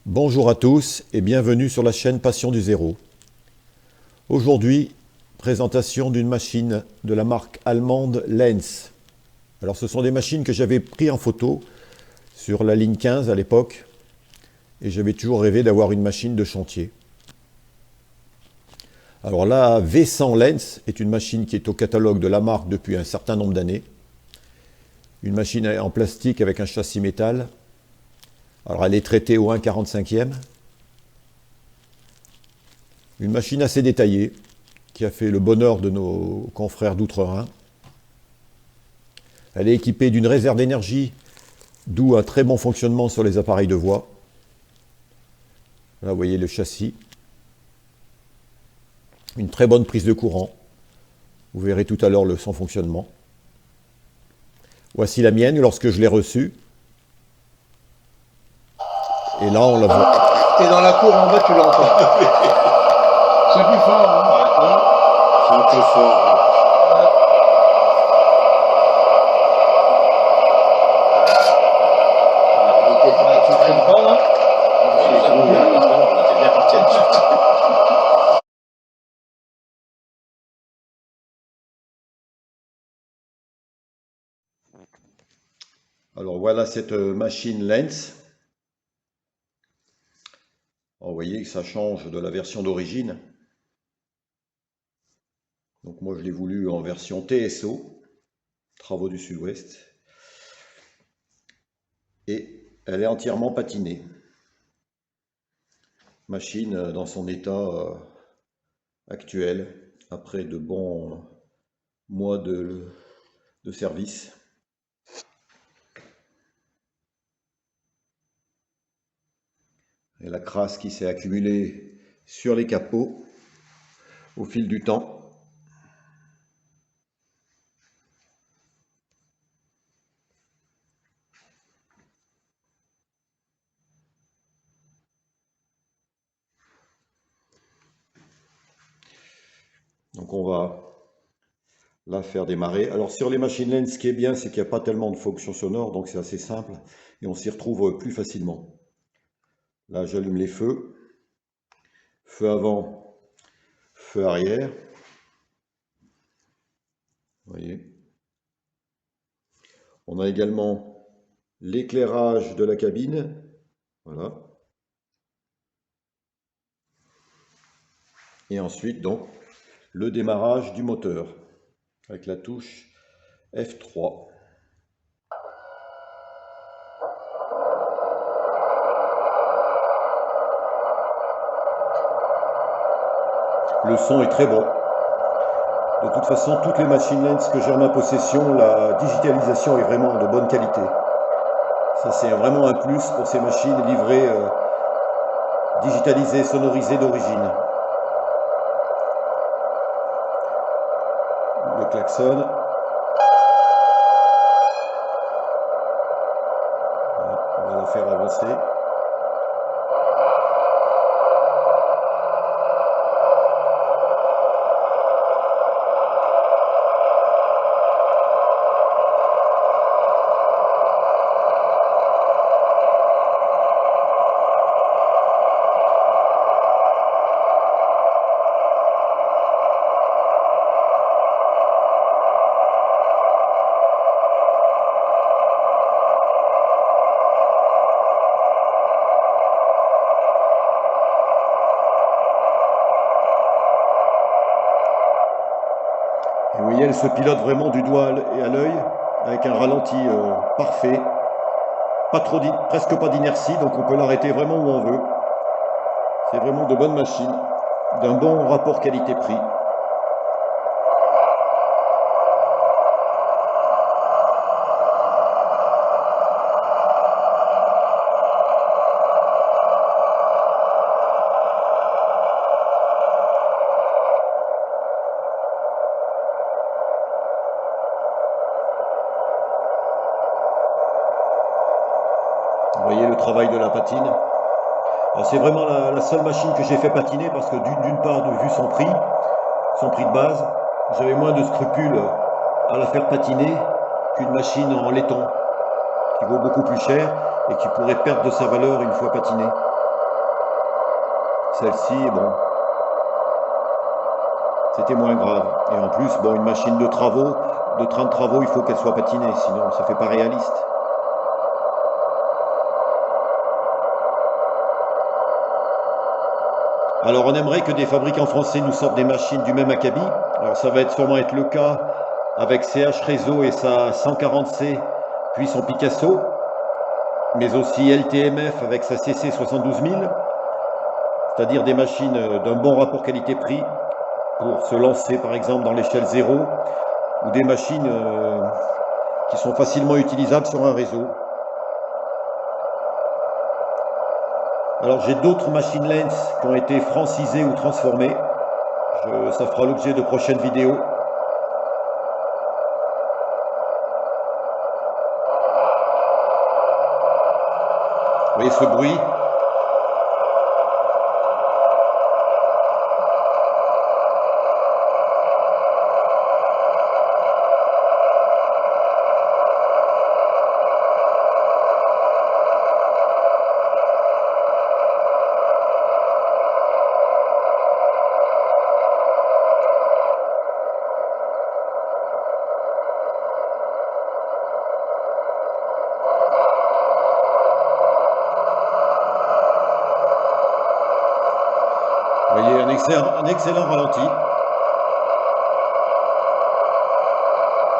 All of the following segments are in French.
Bonjour à tous et bienvenue sur la chaîne Passion du Zéro. Aujourd'hui, présentation d'une machine de la marque allemande Lenz. Alors ce sont des machines que j'avais prises en photo sur la ligne 15 à l'époque et j'avais toujours rêvé d'avoir une machine de chantier. Alors la V100 Lenz est une machine qui est au catalogue de la marque depuis un certain nombre d'années. Une machine en plastique avec un châssis métal. Alors elle est traitée au 1,45e. Une machine assez détaillée qui a fait le bonheur de nos confrères d'Outre-Rhin. Elle est équipée d'une réserve d'énergie, d'où un très bon fonctionnement sur les appareils de voie. Là vous voyez le châssis. Une très bonne prise de courant. Vous verrez tout à l'heure son fonctionnement. Voici la mienne lorsque je l'ai reçue. Et là, on la voit. T'es dans la cour en bas, tu l'entends. C'est plus fort, hein? C'est un peu fort. Tu traînes pas, là? On était bien parti là-dessus. Alors voilà cette machine Lenz. Alors, vous voyez que ça change de la version d'origine. Donc moi je l'ai voulu en version TSO, Travaux du Sud-Ouest. Et elle est entièrement patinée. Machine dans son état actuel, après de bons mois de service. Et la crasse qui s'est accumulée sur les capots au fil du temps. Donc on va la faire démarrer. Alors sur les machines Lenz, ce qui est bien, c'est qu'il n'y a pas tellement de fonctions sonores, donc c'est assez simple et on s'y retrouve plus facilement. Là j'allume les feux. Feu avant, feu arrière. Vous voyez. On a également l'éclairage de la cabine. Voilà. Et ensuite, donc, le démarrage du moteur avec la touche F3. Le son est très bon. De toute façon, toutes les machines Lenz que j'ai en ma possession, la digitalisation est vraiment de bonne qualité. Ça, c'est vraiment un plus pour ces machines livrées, digitalisées, sonorisées d'origine. Le klaxon. Voilà, on va la faire avancer. Et vous voyez, elle se pilote vraiment du doigt et à l'œil, avec un ralenti parfait, pas trop, presque pas d'inertie, donc on peut l'arrêter vraiment où on veut. C'est vraiment de bonnes machines, d'un bon rapport qualité-prix. Vous voyez le travail de la patine. C'est vraiment la seule machine que j'ai fait patiner parce que d'une part, vu son prix de base, j'avais moins de scrupules à la faire patiner qu'une machine en laiton qui vaut beaucoup plus cher et qui pourrait perdre de sa valeur une fois patinée. Celle-ci, bon, c'était moins grave. Et en plus, bon, une machine de travaux, de train de travaux, il faut qu'elle soit patinée, sinon ça fait pas réaliste. Alors on aimerait que des fabricants français nous sortent des machines du même acabit. Alors ça va sûrement être le cas avec CH Réseau et sa 140C, puis son Picasso, mais aussi LTMF avec sa CC 72000, c'est-à-dire des machines d'un bon rapport qualité-prix pour se lancer par exemple dans l'échelle 0, ou des machines qui sont facilement utilisables sur un réseau. Alors j'ai d'autres machines Lens qui ont été francisées ou transformées. Ça fera l'objet de prochaines vidéos. Vous voyez ce bruit? Vous voyez, un excellent ralenti.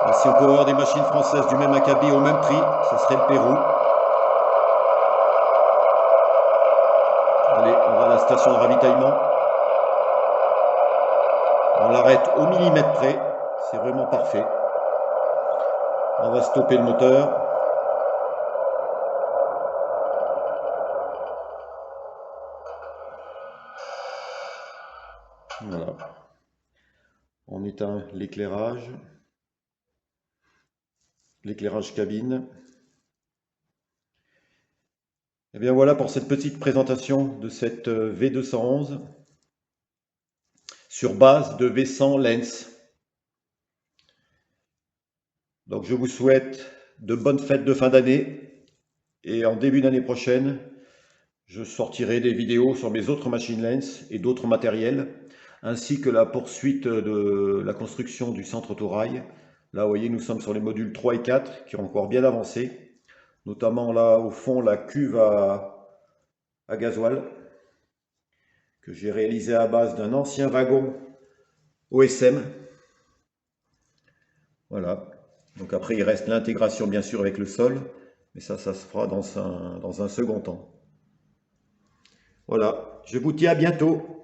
Alors, si on peut avoir des machines françaises du même acabit au même prix, ça serait le Pérou. Allez, on va à la station de ravitaillement. On l'arrête au millimètre près, c'est vraiment parfait. On va stopper le moteur. Voilà. On éteint l'éclairage cabine. Et bien voilà pour cette petite présentation de cette V211 sur base de V100 Lens. Donc je vous souhaite de bonnes fêtes de fin d'année et en début d'année prochaine, je sortirai des vidéos sur mes autres machines Lens et d'autres matériels, ainsi que la poursuite de la construction du centre autorail. Là, vous voyez, nous sommes sur les modules 3 et 4 qui ont encore bien avancé, notamment là au fond la cuve à gasoil que j'ai réalisé à base d'un ancien wagon OSM. Voilà. Donc après, il reste l'intégration bien sûr avec le sol, mais ça se fera dans un second temps. Voilà, je vous dis à bientôt.